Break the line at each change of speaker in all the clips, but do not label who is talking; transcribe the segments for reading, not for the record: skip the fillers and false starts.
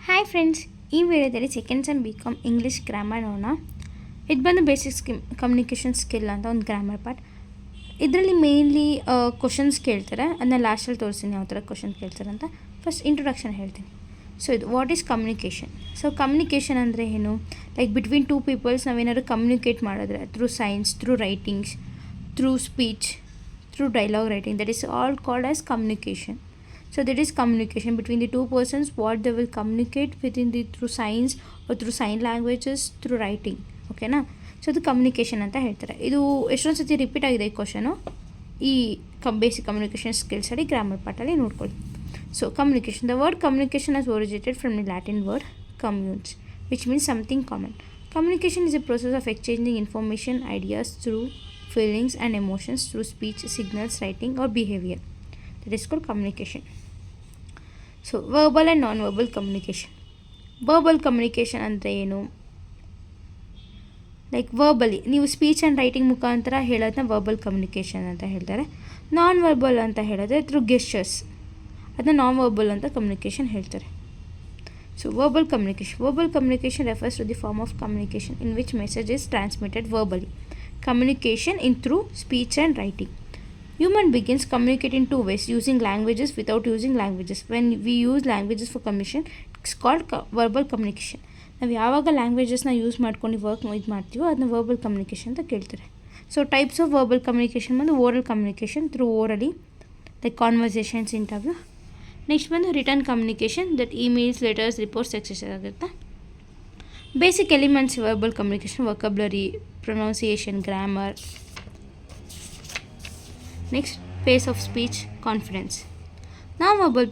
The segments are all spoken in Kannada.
ಹಾಯ್ ಫ್ರೆಂಡ್ಸ್, ಈ ವಿಡಿಯೋದಲ್ಲಿ second sem BCom English grammar ನೋಡೋಣ. ಇದು ಬಂದು ಬೇಸಿಕ್ ಕಮ್ಯುನಿಕೇಷನ್ ಸ್ಕಿಲ್ ಅಂತ ಒಂದು ಗ್ರಾಮರ್ ಪಾರ್ಟ್. ಇದರಲ್ಲಿ ಮೇನ್ಲಿ ಕ್ವಶನ್ಸ್ ಕೇಳ್ತಾರೆ. ಅದನ್ನ ಲಾಸ್ಟಲ್ಲಿ ತೋರಿಸ್ತೀನಿ ಯಾವ ಥರ ಕ್ವಶನ್ ಕೇಳ್ತಾರೆ ಅಂತ. ಫಸ್ಟ್ ಇಂಟ್ರೊಡಕ್ಷನ್ ಹೇಳ್ತೀನಿ. ಸೊ ಇದು what is communication. So communication ಅಂದರೆ ಏನು? ಲೈಕ್ ಬಿಟ್ವೀನ್ ಟೂ ಪೀಪಲ್ಸ್ ನಾವೇನಾದ್ರು ಕಮ್ಯುನಿಕೇಟ್ ಮಾಡಿದ್ರೆ through signs, through writings, through speech, through dialogue writing, that is all called as communication. So that is communication between the two persons, what they will communicate within through signs or through sign languages, through writing. ಓಕೆನಾ? ಸೊ ಅದು ಕಮ್ಯುನಿಕೇಷನ್ ಅಂತ ಹೇಳ್ತಾರೆ. ಇದು ಎಷ್ಟೊಂದು ಸತಿ ರಿಪೀಟ್ ಆಗಿದೆ ಈ ಕ್ವಶನು ಈ ಬೇಸಿಕ್ ಕಮ್ಯುನಿಕೇಷನ್ ಸ್ಕಿಲ್ಸಲ್ಲಿ ಗ್ರಾಮರ್ ಪಾರ್ಟಲ್ಲಿ ನೋಡ್ಕೊಳ್ಳಿ. So communication, the word communication has originated from the Latin word communes, which means something common. Communication is a process of exchanging information, ideas through feelings and emotions through speech, signals, writing or behavior. That is called communication. So verbal and non verbal communication. Verbal communication ಅಂದರೆ ಏನು? ಲೈಕ್ ವರ್ಬಲಿ ನೀವು ಸ್ಪೀಚ್ ಆ್ಯಂಡ್ ರೈಟಿಂಗ್ ಮುಖಾಂತರ ಹೇಳೋದನ್ನ ವರ್ಬಲ್ ಕಮ್ಯುನಿಕೇಷನ್ ಅಂತ ಹೇಳ್ತಾರೆ. ನಾನ್ ವರ್ಬಲ್ ಅಂತ ಹೇಳಿದ್ರೆ ಥ್ರೂ ಗೆಸ್ಚರ್ಸ್, ಅದನ್ನ ನಾನ್ ವರ್ಬಲ್ ಅಂತ ಕಮ್ಯುನಿಕೇಷನ್ ಹೇಳ್ತಾರೆ. So verbal communication refers to the form of communication in which message is transmitted verbally. Communication in through speech and writing. Human beings communicate in two ways, using languages without using languages. When we use languages for communication, it's called verbal communication. ನಾವು ಯಾವಾಗ ಲ್ಯಾಂಗ್ವೇಜಸ್ನ ಯೂಸ್ ಮಾಡ್ಕೊಂಡು ಇದು ಮಾಡ್ತೀವೋ ಅದನ್ನ ವರ್ಬಲ್ ಕಮ್ಯುನಿಕೇಷನ್ ಅಂತ ಕೇಳ್ತಾರೆ. So types of verbal communication ಬಂದು oral communication through orally, like conversations, interview. Next ಬಂದು written communication, that emails, letters, reports etcetera ಆಗುತ್ತೆ. Basic elements verbal communication: vocabulary, pronunciation, grammar. Next pace of speech, confidence. Non-verbal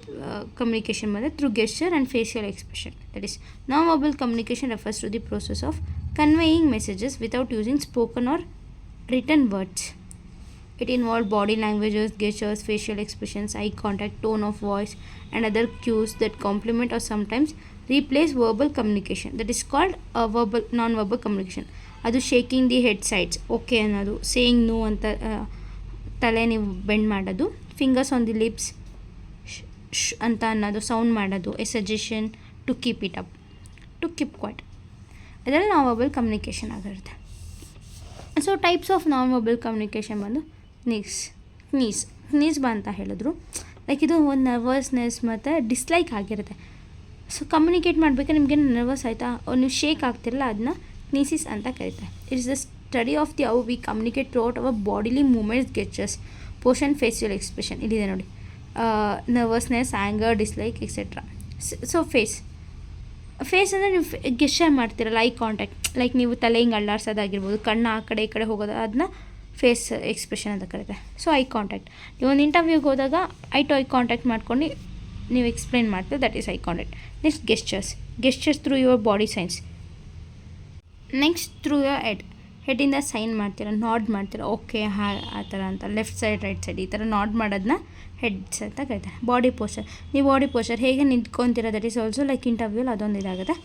communication method through gesture and facial expression. That is, non-verbal communication refers to the process of conveying messages without using spoken or written words. It involves body languages, gestures, facial expressions, eye contact, tone of voice, and other cues that complement or sometimes replace verbal communication. That is called non-verbal communication. ಅದು shaking the head sides, okay ಅನ್ನೋದು, ಸೇಯಿಂಗ್ ನೋ ಅಂತ ತಲೆ ನೀವು ಬೆಂಡ್ ಮಾಡೋದು, ಫಿಂಗರ್ಸ್ ಆನ್ ದಿ ಲಿಪ್ಸ್ ಅಂತ ಅನ್ನೋದು, ಸೌಂಡ್ ಮಾಡೋದು, a suggestion to keep it up, to keep quiet, ಇದೆಲ್ಲ ನಾನ್ ವರ್ಬಲ್ ಕಮ್ಯುನಿಕೇಷನ್ ಆಗಿರುತ್ತೆ. So types of non verbal communication ಬಂದು ಕ್ನೀಸ್ ಅಂತ ಹೇಳಿದ್ರು. ಲೈಕ್ ಇದು ಒಂದು ನರ್ವಸ್ನೆಸ್ ಮತ್ತು ಡಿಸ್ಲೈಕ್ ಆಗಿರುತ್ತೆ. ಸೊ ಕಮ್ಯುನಿಕೇಟ್ ಮಾಡಬೇಕಾದ್ರೆ ನಿಮಗೆ ನರ್ವಸ್ ಆಯಿತಾ, ನೀವು ಶೇಕ್ ಆಗ್ತಿರಲ್ಲ, ಅದನ್ನ ಕ್ನೀಸಿಸ್ ಅಂತ ಕರೀತಾರೆ. It's the study of the how we communicate throughout our bodily movements, gestures, posture, facial expression. ಇಲ್ಲಿದೆ ನೋಡಿ, nervousness, anger, dislike etcetera. So face ಅಂದರೆ ನೀವು ಗೆಸ್ಚರ್ ಮಾಡ್ತೀರಲ್ಲ, ಐ ಕಾಂಟ್ಯಾಕ್ಟ್, ಲೈಕ್ ನೀವು ತಲೆ ಹಿಂಗೆ ಅಳ್ಳಾಡ್ಸೋದಾಗಿರ್ಬೋದು, ಕಣ್ಣು ಆ ಕಡೆ ಈ ಕಡೆ ಹೋಗೋದು, ಅದನ್ನ ಫೇಸ್ ಎಕ್ಸ್ಪ್ರೆಷನ್ ಅಂತ ಕರೀತಾರೆ. ಸೊ ಐ ಕಾಂಟ್ಯಾಕ್ಟ್, ನೀವು ಒಂದು ಇಂಟರ್ವ್ಯೂಗೆ ಹೋದಾಗ ಐ ಟು ಐ ಕಾಂಟ್ಯಾಕ್ಟ್ ಮಾಡ್ಕೊಂಡು ನೀವು ಎಕ್ಸ್ಪ್ಲೇನ್ ಮಾಡ್ತೀವಿ, that is eye contact. Next gestures through your body signs. Next through your ಹೆಡ್ಡಿಂದ ಸೈನ್ ಮಾಡ್ತೀರ, ನಾಡ್ ಮಾಡ್ತೀರ, ಓಕೆ ಆ ಥರ ಅಂತ, ಲೆಫ್ಟ್ ಸೈಡ್, ರೈಟ್ ಸೈಡ್, ಈ ಥರ ನಾಡ್ ಮಾಡೋದನ್ನ ಹೆಡ್ಸ್ ಅಂತ ಕರೀತಾರೆ. ಬಾಡಿ ಪೋಸ್ಚರ್, ನೀವು ಬಾಡಿ ಪೋಸ್ಚರ್ ಹೇಗೆ ನಿಂತ್ಕೊತೀರ, ದಟ್ ಈಸ್ ಆಲ್ಸೋ ಲೈಕ್ ಇಂಟರ್ವ್ಯೂಲ್ ಅದೊಂದು ಇದಾಗುತ್ತೆ.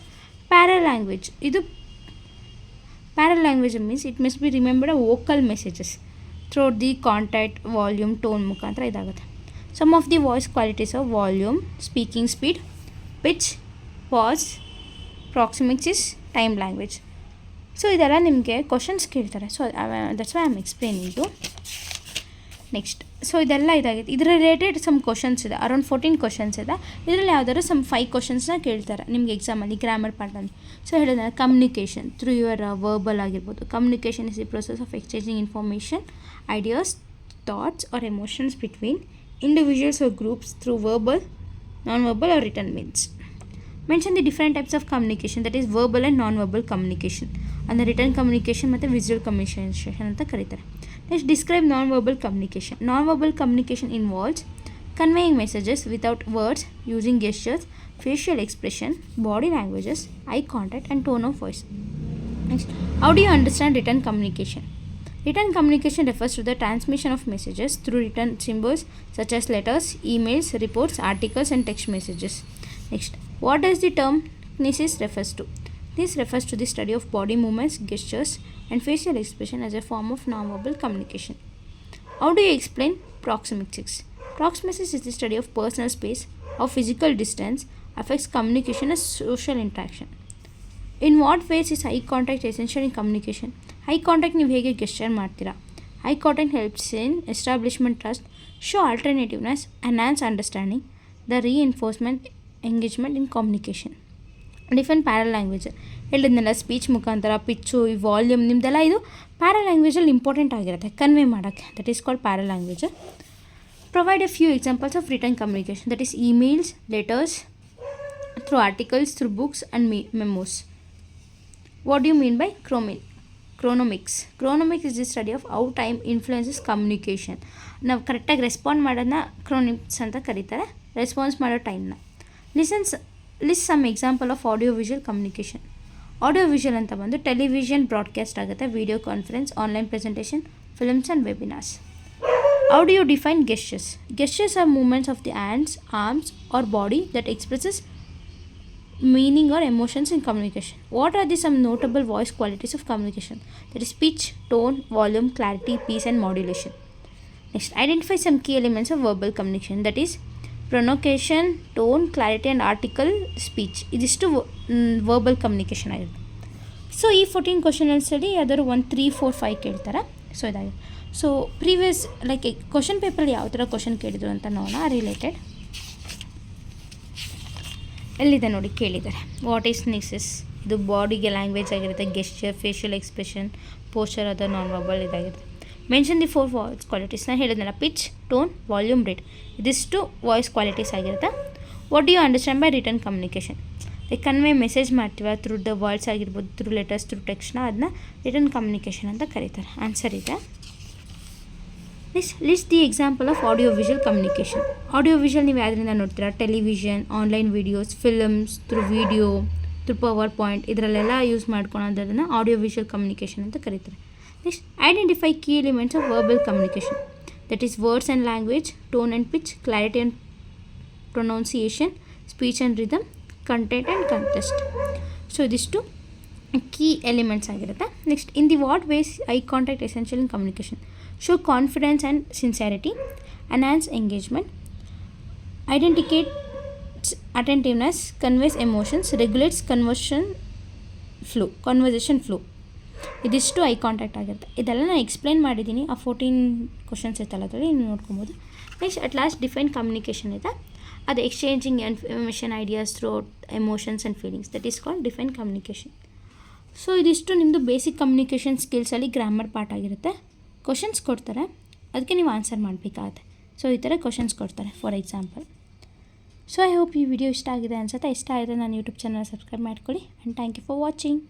ಪ್ಯಾರಾಲ್ಯಾಂಗ್ವೇಜ್, ಇದು paralanguage means it must be remembered vocal messages throughout the contact, volume, tone ಮುಖಾಂತರ ಇದಾಗುತ್ತೆ. Some of the voice qualities of volume, speaking speed, pitch, pause, proxemics, time language. So ಇದೆಲ್ಲ ನಿಮಗೆ ಕ್ವಶನ್ಸ್ ಕೇಳ್ತಾರೆ. So that's why I am explaining you. Next, so ಇದೆಲ್ಲ ಇದಾಗಿದೆ. ಇದರ ರಿಲೇಟೆಡ್ ಸಮ್ ಕ್ವಶನ್ಸ್ ಇದೆ, ಅರೌಂಡ್ 14 ಕ್ವಶನ್ಸ್ ಇದೆ. ಇದರಲ್ಲಿ ಯಾವ್ದಾದ್ರು ಸಮ್ 5 ಕ್ವಶನ್ಸ್ನ ಕೇಳ್ತಾರೆ ನಿಮಗೆ ಎಕ್ಸಾಮಲ್ಲಿ, ಗ್ರಾಮರ್ ಪಾರ್ಟಲ್ಲಿ. ಸೊ ಹೇಳಿದ್ರೆ ಕಮ್ಯುನಿಕೇಷನ್ ಥ್ರೂ ಯುವರ್ ವರ್ಬಲ್ ಆಗಿರ್ಬೋದು. Communication is the process of exchanging information, ideas, thoughts or emotions between individuals or groups through verbal, non verbal or written means. Mention the different types of communication, that is verbal and non verbal communication. ಅಂದರೆ ರಿಟರ್ನ್ ಕಮ್ಯುನಿಕೇಷನ್ ಮತ್ತು ವಿಜುವಲ್ ಕಮ್ಯುನಿಕೇಷನ್ ಅಂತ ಕರೀತಾರೆ. Next, describe non verbal communication. Non verbal communication involves conveying messages without words, using gestures, facial expression, body languages, eye contact and tone of voice. Next, how do you understand written communication? Written communication refers to the transmission of messages through written symbols such as letters, emails, reports, articles and text messages. Next, what does the term kinesis refers to? This refers to the study of body movements, gestures and facial expression as a form of non-verbal communication. How do you explain proxemics? Proxemics is the study of personal space, of physical distance, affects communication and social interaction. In what ways is eye contact essential in communication? Eye contact ನೀವು ಹೇಗೆ ಗೆಸ್ಚರ್ ಮಾಡ್ತೀರಾ? Eye contact helps in establishment trust, show attentiveness, enhance understanding, the reinforcement engagement in communication. Different paralanguage ಹೇಳಿದ್ನೆಲ್ಲ, ಸ್ಪೀಚ್ ಮುಖಾಂತರ, ಪಿಚ್ಚು, ಈ ವಾಲ್ಯೂಮ್ ನಿಮ್ಮದೆಲ್ಲ ಇದು ಪ್ಯಾರಾ ಲ್ಯಾಂಗ್ವೇಜಲ್ಲಿ ಇಂಪಾರ್ಟೆಂಟ್ ಆಗಿರುತ್ತೆ ಕನ್ವೆ ಮಾಡೋಕ್ಕೆ. That is called paralanguage. Provide a few examples of written communication, that is emails, letters, through articles, through books and memos. What do you mean by ಕ್ರೋನೋಮಿಕ್ಸ್? ಕ್ರೋನೋಮಿಕ್ಸ್ is the study of how time influences communication. ನಾವು ಕರೆಕ್ಟಾಗಿ ರೆಸ್ಪಾಂಡ್ ಮಾಡೋದನ್ನ ಕ್ರೋನಿಕ್ಸ್ ಅಂತ ಕರೀತಾರೆ, ರೆಸ್ಪಾನ್ಸ್ ಮಾಡೋ ಟೈಮ್ನ. List some example of audio visual communication. Audio visual ಅಂತ ಬಂದು ಟೆಲಿವಿಷನ್ ಬ್ರಾಡ್ಕಾಸ್ಟ್ ಆಗುತ್ತೆ, video conference, online presentation, films and webinars. How do you define gestures? Gestures are movements of the hands, arms or body that expresses meaning or emotions in communication. What are the some notable voice qualities of communication? That is pitch, tone, volume, clarity, pace and modulation. Next, identify some key elements of verbal communication. That is pronunciation, tone, clarity and article speech. ಇದಿಷ್ಟು verbal communication ಆಗಿದೆ. ಸೊ ಈ 14 ಕ್ವಶನ್ ಆನ್ಸರ್ಲಿ ಯಾವ್ದಾದ್ರು 1, 3, 4, 5 ಕೇಳ್ತಾರೆ. ಸೊ ಇದಾಗಿದೆ. ಸೊ ಪ್ರೀವಿಯಸ್ ಲೈಕ್ ಕ್ವಶನ್ ಪೇಪರಲ್ಲಿ ಯಾವ ಥರ ಕ್ವಶನ್ ಕೇಳಿದ್ರು ಅಂತ ನೋಡೋಣ. ರಿಲೇಟೆಡ್ ಎಲ್ಲಿದೆ ನೋಡಿ, ಕೇಳಿದ್ದಾರೆ. What is kinesics? ಇದು ಬಾಡಿಗೆ ಲ್ಯಾಂಗ್ವೇಜ್ ಆಗಿರುತ್ತೆ. Gesture, facial expression, posture, other non verbal ಇದಾಗಿರುತ್ತೆ. Mention the 4 voice qualities. ನಾನು ಹೇಳಿದ್ನಲ್ಲ, ಪಿಚ್, ಟೋನ್, ವಾಲ್ಯೂಮ್, ರೇಟ್, ಇದಿಷ್ಟು ವಾಯ್ಸ್ ಕ್ವಾಲಿಟೀಸ್ ಆಗಿರುತ್ತೆ. What do you understand by written communication? Like convey message ಮಾಡ್ತೀವ ಥ್ರೂ ದ ವರ್ಡ್ಸ್ ಆಗಿರ್ಬೋದು, ಥ್ರೂ ಲೆಟರ್ಸ್, ಥ್ರೂ ಟೆಕ್ಸ್ಟ್ನ, ಅದನ್ನ ರಿಟರ್ನ್ ಕಮ್ಯುನಿಕೇಷನ್ ಅಂತ ಕರೀತಾರೆ. ಆನ್ಸರ್ ಇದೆ. List the example of audio visual communication. Audio visual ನೀವು ಯಾವುದರಿಂದ ನೋಡ್ತೀರಾ? Television, online videos, films, through video, through PowerPoint, ಇದರಲ್ಲೆಲ್ಲ ಯೂಸ್ ಮಾಡ್ಕೊಳೋದನ್ನು ಆಡಿಯೋ ವಿಜುವಲ್ ಕಮ್ಯುನಿಕೇಷನ್ ಅಂತ ಕರೀತಾರೆ. Next, identify key elements of verbal communication. That is words and language, tone and pitch, clarity and pronunciation, speech and rhythm, content and contest. So ಇದಿಷ್ಟು ಕೀ ಎಲಿಮೆಂಟ್ಸ್ ಆಗಿರುತ್ತೆ. Next, in the what ways eye contact essential in communication? Show confidence and sincerity, enhance engagement, identifies attentiveness, conveys emotions, regulates conversation flow. ಇದಿಷ್ಟು ಐ ಕಾಂಟ್ಯಾಕ್ಟ್ ಆಗಿರುತ್ತೆ. ಇದೆಲ್ಲ ನಾನು ಎಕ್ಸ್ಪ್ಲೈನ್ ಮಾಡಿದ್ದೀನಿ. ಆ 14 ಕ್ವಶನ್ಸ್ ಇತ್ತಲ್ಲ ಅದರಲ್ಲಿ ನೀವು ನೋಡ್ಕೊಬೋದು. Next, at last define communication ಇದೆ. ಅದು exchanging information, ideas through emotions and feelings, that is called define communication. So ಇದಿಷ್ಟು ನಿಮ್ಮದು ಬೇಸಿಕ್ ಕಮ್ಯುನಿಕೇಷನ್ ಸ್ಕಿಲ್ಸಲ್ಲಿ ಗ್ರಾಮರ್ ಪಾರ್ಟ್ ಆಗಿರುತ್ತೆ. ಕ್ವಶನ್ಸ್ ಕೊಡ್ತಾರೆ, ಅದಕ್ಕೆ ನೀವು ಆನ್ಸರ್ ಮಾಡಬೇಕಾಗುತ್ತೆ. ಸೊ ಈ ಥರ ಕ್ವಶನ್ಸ್ ಕೊಡ್ತಾರೆ for example. So I hope ಈ ವಿಡಿಯೋ ಇಷ್ಟ ಆಗಿದೆ ಅನ್ಸುತ್ತೆ. ಇಷ್ಟ ಆದರೆ ನಾನು ಯೂಟ್ಯೂಬ್ ಚಾನಲ್ ಸಬ್ಸ್ಕ್ರೈಬ್ ಮಾಡ್ಕೊಳ್ಳಿ. And thank you for watching.